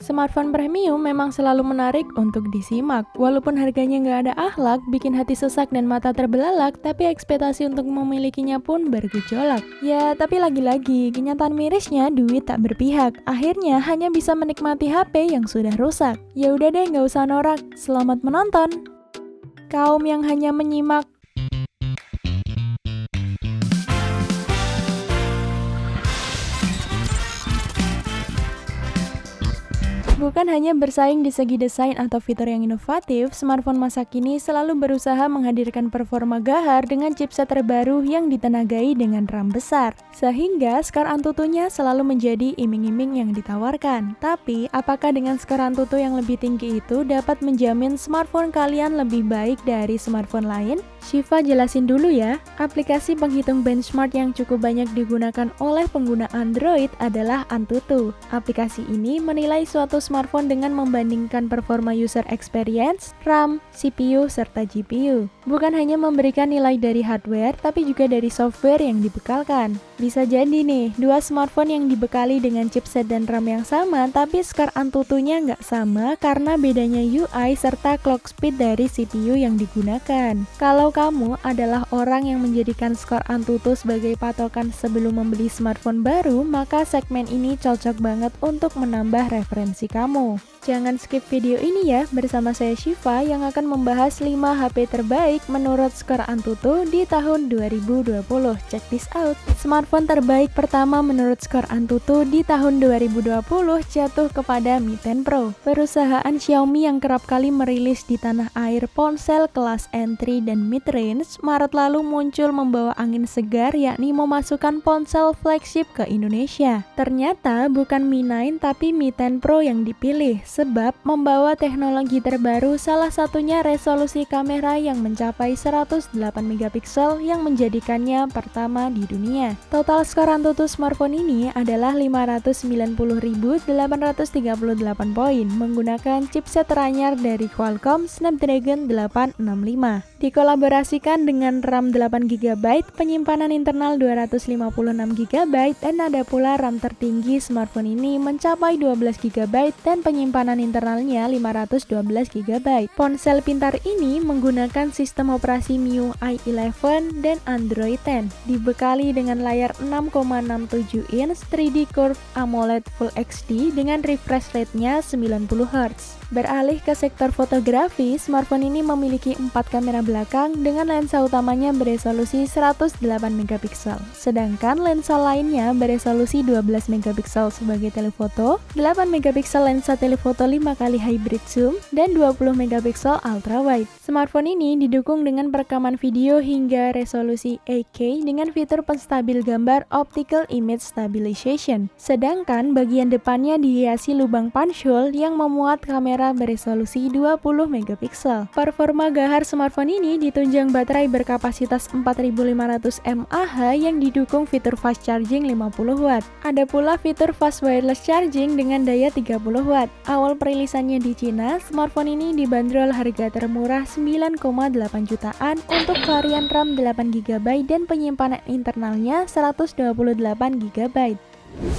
Smartphone premium memang selalu menarik untuk disimak. Walaupun harganya nggak ada akhlak, bikin hati sesak dan mata terbelalak, tapi ekspektasi untuk memilikinya pun bergejolak. Ya, tapi lagi-lagi, kenyataan mirisnya duit tak berpihak. Akhirnya hanya bisa menikmati HP yang sudah rusak. Ya udah deh, nggak usah norak. Selamat menonton. Kaum yang hanya menyimak. Bukan hanya bersaing di segi desain atau fitur yang inovatif, smartphone masa kini selalu berusaha menghadirkan performa gahar dengan chipset terbaru yang ditenagai dengan RAM besar. Sehingga skor Antutunya selalu menjadi iming-iming yang ditawarkan. Tapi, apakah dengan skor Antutu yang lebih tinggi itu dapat menjamin smartphone kalian lebih baik dari smartphone lain? Syifa jelasin dulu ya. Aplikasi penghitung benchmark yang cukup banyak digunakan oleh pengguna Android adalah Antutu. Aplikasi ini menilai suatu smartphone dengan membandingkan performa user experience, RAM, CPU, serta GPU. Bukan hanya memberikan nilai dari hardware, tapi juga dari software yang dibekalkan. Bisa jadi nih, dua smartphone yang dibekali dengan chipset dan RAM yang sama, tapi skor Antutunya nggak sama karena bedanya UI serta clock speed dari CPU yang digunakan. Kalau kamu adalah orang yang menjadikan skor Antutu sebagai patokan sebelum membeli smartphone baru, maka segmen ini cocok banget untuk menambah referensi kamu. Jangan skip video ini ya, bersama saya Syifa yang akan membahas 5 HP terbaik menurut skor Antutu di tahun 2020. Check this out. Smartphone terbaik pertama menurut skor Antutu di tahun 2020 jatuh kepada Mi 10 Pro. Perusahaan Xiaomi yang kerap kali merilis di tanah air ponsel kelas entry dan mid-range, Maret lalu muncul membawa angin segar yakni memasukkan ponsel flagship ke Indonesia. Ternyata bukan Mi 9 tapi Mi 10 Pro yang dipilih, sebab membawa teknologi terbaru, salah satunya resolusi kamera yang mencapai 108 megapiksel yang menjadikannya pertama di dunia. Total skor Antutu smartphone ini adalah 590.838 poin menggunakan chipset teranyar dari Qualcomm Snapdragon 865. Dikolaborasikan dengan RAM 8GB, penyimpanan internal 256GB, dan ada pula RAM tertinggi smartphone ini mencapai 12GB dan penyimpanan internalnya 512GB. Ponsel pintar ini menggunakan sistem operasi MIUI 11 dan Android 10, dibekali dengan layar 6,67 inch 3D Curve AMOLED Full HD dengan refresh rate-nya 90Hz. Beralih ke sektor fotografi, smartphone ini memiliki 4 kamera belakang dengan lensa utamanya beresolusi 108 megapiksel. Sedangkan lensa lainnya beresolusi 12 megapiksel sebagai telefoto, 8 megapiksel lensa telefoto 5 kali hybrid zoom, dan 20 megapiksel ultra wide. Smartphone ini didukung dengan perekaman video hingga resolusi 8K dengan fitur penstabil gambar Optical Image Stabilization. Sedangkan bagian depannya dihiasi lubang punch-hole yang memuat kamera beresolusi 20 megapiksel. Performa gahar smartphone ini ditunjang baterai berkapasitas 4500 mAh yang didukung fitur fast charging 50 watt. Ada pula fitur fast wireless charging dengan daya 30 watt. Awal perilisannya di Cina, smartphone ini dibanderol harga termurah 9,8 jutaan untuk varian RAM 8GB dan penyimpanan internalnya 128GB.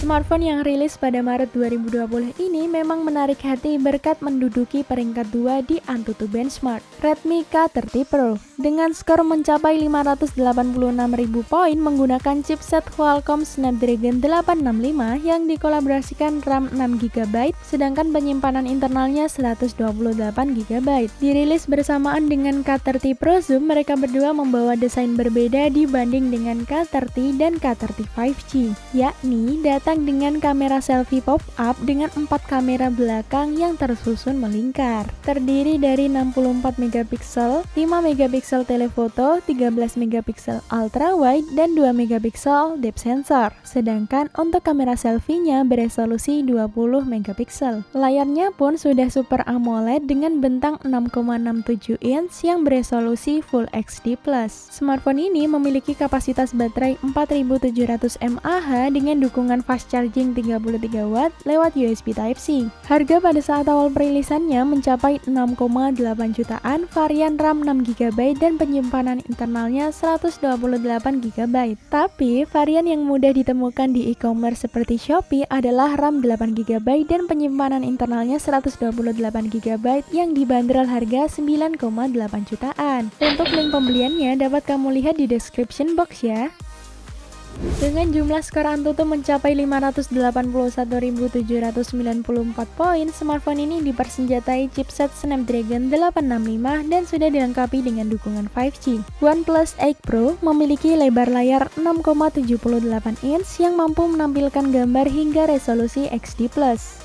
Smartphone yang rilis pada Maret 2020 ini memang menarik hati berkat menduduki peringkat 2 di Antutu Benchmark. Redmi K30 Pro dengan skor mencapai 586.000 poin menggunakan chipset Qualcomm Snapdragon 865 yang dikolaborasikan RAM 6GB sedangkan penyimpanan internalnya 128GB. Dirilis bersamaan dengan K30 Pro Zoom, mereka berdua membawa desain berbeda dibanding dengan K30 dan K30 5G, yakni datang dengan kamera selfie pop-up dengan 4 kamera belakang yang tersusun melingkar. Terdiri dari 64 megapiksel, 5 megapiksel telefoto, 13 megapiksel ultra wide, dan 2 megapiksel depth sensor. Sedangkan untuk kamera selfie-nya beresolusi 20 megapiksel. Layarnya pun sudah Super AMOLED dengan bentang 6,67 inch yang beresolusi Full HD+. Smartphone ini memiliki kapasitas baterai 4700 mAh dengan dukungan dukungan fast charging 33 Watt lewat USB Type-C. Harga pada saat awal perilisannya mencapai 6,8 jutaan, varian RAM 6GB dan penyimpanan internalnya 128 GB. Tapi, varian yang mudah ditemukan di e-commerce seperti Shopee adalah RAM 8GB dan penyimpanan internalnya 128 GB yang dibanderol harga 9,8 jutaan. Untuk link pembeliannya dapat kamu lihat di description box ya. Dengan jumlah skor Antutu mencapai 581.794 poin, smartphone ini dipersenjatai chipset Snapdragon 865 dan sudah dilengkapi dengan dukungan 5G. OnePlus 8 Pro memiliki lebar layar 6,78 inch yang mampu menampilkan gambar hingga resolusi HD+,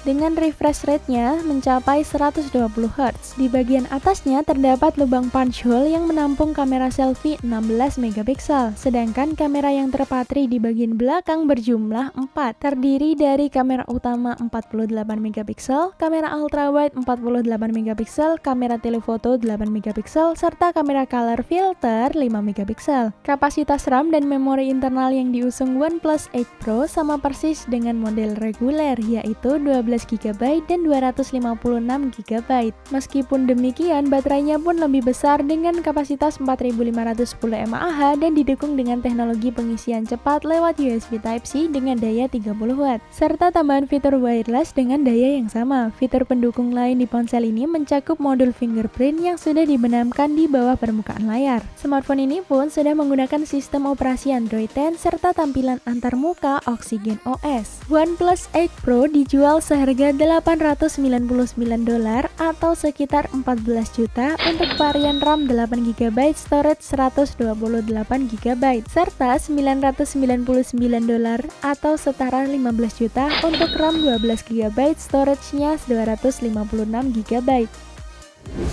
dengan refresh rate-nya mencapai 120 Hz. Di bagian atasnya terdapat lubang punch hole yang menampung kamera selfie 16 megapiksel, sedangkan kamera yang terpatri di bagian belakang berjumlah 4, terdiri dari kamera utama 48 megapiksel, kamera ultrawide 48 megapiksel, kamera telefoto 8 megapiksel, serta kamera color filter 5 megapiksel. Kapasitas RAM dan memori internal yang diusung OnePlus 8 Pro sama persis dengan model reguler, yaitu 12GB dan 256GB. Meskipun demikian, baterainya pun lebih besar dengan kapasitas 4510 mAh dan didukung dengan teknologi pengisian cepat lewat USB Type-C dengan daya 30 Watt, serta tambahan fitur wireless dengan daya yang sama. Fitur pendukung lain di ponsel ini mencakup modul fingerprint yang sudah dibenamkan di bawah permukaan layar. Smartphone ini pun sudah menggunakan sistem operasi Android 10 serta tampilan antarmuka Oxygen OS. OnePlus 8 Pro dijual seharga $899 atau sekitar 14 juta untuk varian RAM 8GB, storage 128GB, serta $999 atau setara 15 juta untuk RAM 12GB, storage-nya 256GB.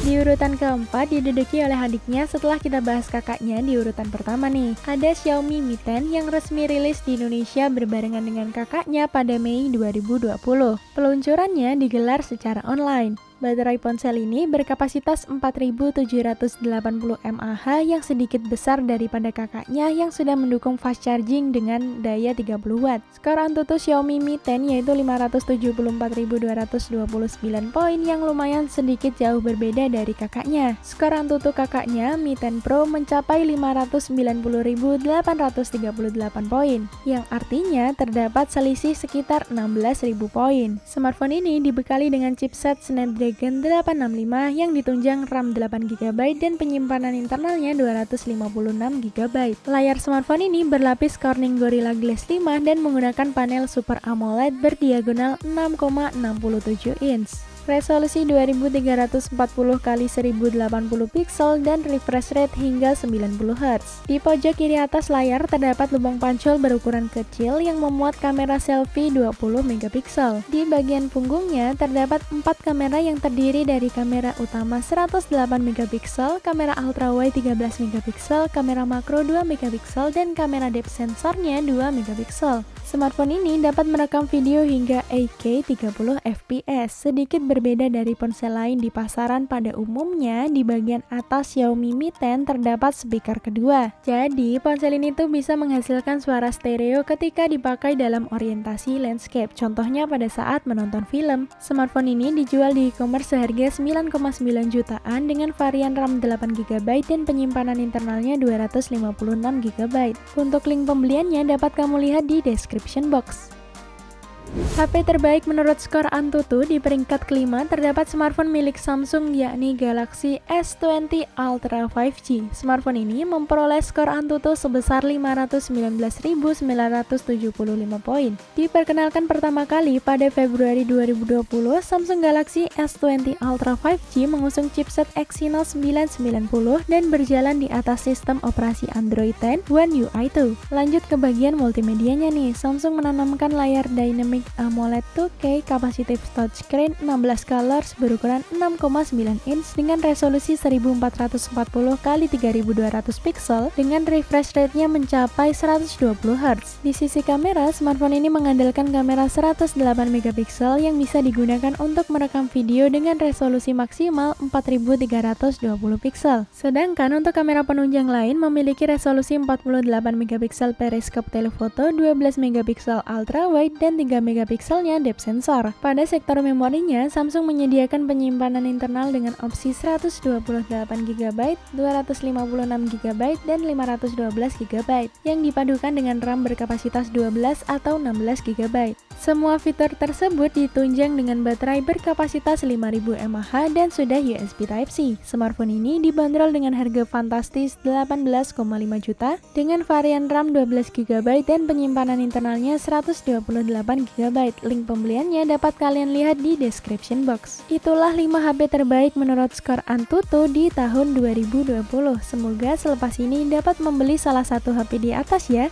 Di urutan keempat diduduki oleh adiknya setelah kita bahas kakaknya di urutan pertama nih. Ada Xiaomi Mi 10 yang resmi rilis di Indonesia berbarengan dengan kakaknya pada Mei 2020. Peluncurannya digelar secara online. Baterai ponsel ini berkapasitas 4780 mAh yang sedikit besar daripada kakaknya yang sudah mendukung fast charging dengan daya 30 Watt. Skor Antutu Xiaomi Mi 10 yaitu 574.229 poin yang lumayan sedikit jauh berbeda dari kakaknya. Skor Antutu kakaknya Mi 10 Pro mencapai 590.838 poin, yang artinya terdapat selisih sekitar 16.000 poin. Smartphone ini dibekali dengan chipset Snapdragon 865 yang ditunjang RAM 8GB dan penyimpanan internalnya 256GB. Layar smartphone ini berlapis Corning Gorilla Glass 5 dan menggunakan panel Super AMOLED berdiagonal 6,67 inch. Resolusi 2340 x 1080 pixel dan refresh rate hingga 90 Hz. Di pojok kiri atas layar terdapat lubang punch hole berukuran kecil yang memuat kamera selfie 20 megapiksel. Di bagian punggungnya terdapat 4 kamera yang terdiri dari kamera utama 108 megapiksel, kamera ultrawide 13 megapiksel, kamera makro 2 megapiksel dan kamera depth sensornya 2 megapiksel. Smartphone ini dapat merekam video hingga 8K 30 fps, sedikit berbeda dari ponsel lain di pasaran. Pada umumnya, di bagian atas Xiaomi Mi 10 terdapat speaker kedua. Jadi, ponsel ini tuh bisa menghasilkan suara stereo ketika dipakai dalam orientasi landscape, contohnya pada saat menonton film. Smartphone ini dijual di e-commerce seharga 9,9 jutaan dengan varian RAM 8GB dan penyimpanan internalnya 256GB. Untuk link pembeliannya dapat kamu lihat di deskripsi box. HP terbaik menurut skor Antutu di peringkat kelima terdapat smartphone milik Samsung yakni Galaxy S20 Ultra 5G. Smartphone ini memperoleh skor Antutu sebesar 519.975 poin. Diperkenalkan pertama kali pada Februari 2020, Samsung Galaxy S20 Ultra 5G mengusung chipset Exynos 990 dan berjalan di atas sistem operasi Android 10 One UI 2. Lanjut ke bagian multimedianya nih, Samsung menanamkan layar dynamic Dynamic AMOLED 2K Capacitive Touchscreen 16 colors berukuran 6,9 inch dengan resolusi 1440 x 3200 pixel dengan refresh rate-nya mencapai 120 Hz. Di sisi kamera, smartphone ini mengandalkan kamera 108 megapiksel yang bisa digunakan untuk merekam video dengan resolusi maksimal 4320 pixel. Sedangkan untuk kamera penunjang lain memiliki resolusi 48 megapiksel periskop telefoto, 12 megapiksel ultra wide dan 3 megapikselnya depth sensor. Pada sektor memorinya, Samsung menyediakan penyimpanan internal dengan opsi 128 GB, 256 GB dan 512 GB yang dipadukan dengan RAM berkapasitas 12 atau 16 GB. Semua fitur tersebut ditunjang dengan baterai berkapasitas 5000 mAh dan sudah USB Type-C. Smartphone ini dibanderol dengan harga fantastis 18,5 juta dengan varian RAM 12 GB dan penyimpanan internalnya 128 GB. Link pembeliannya dapat kalian lihat di description box. Itulah 5 HP terbaik menurut skor Antutu di tahun 2020. Semoga selepas ini dapat membeli salah satu HP di atas ya.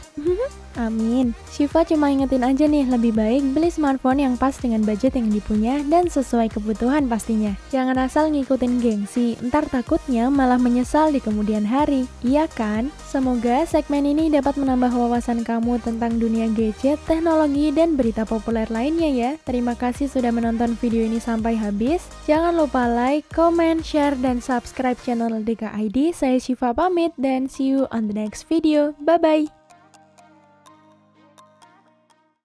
Amin. Syifa cuma ingetin aja nih, lebih baik beli smartphone yang pas dengan budget yang dipunya dan sesuai kebutuhan pastinya. Jangan asal ngikutin gengsi, ntar takutnya malah menyesal di kemudian hari. Iya kan? Semoga segmen ini dapat menambah wawasan kamu tentang dunia gadget, teknologi, dan berita populer lainnya ya. Terima kasih sudah menonton video ini sampai habis. Jangan lupa like, comment, share, dan subscribe channel DKID. Saya Syifa pamit dan see you on the next video. Bye-bye.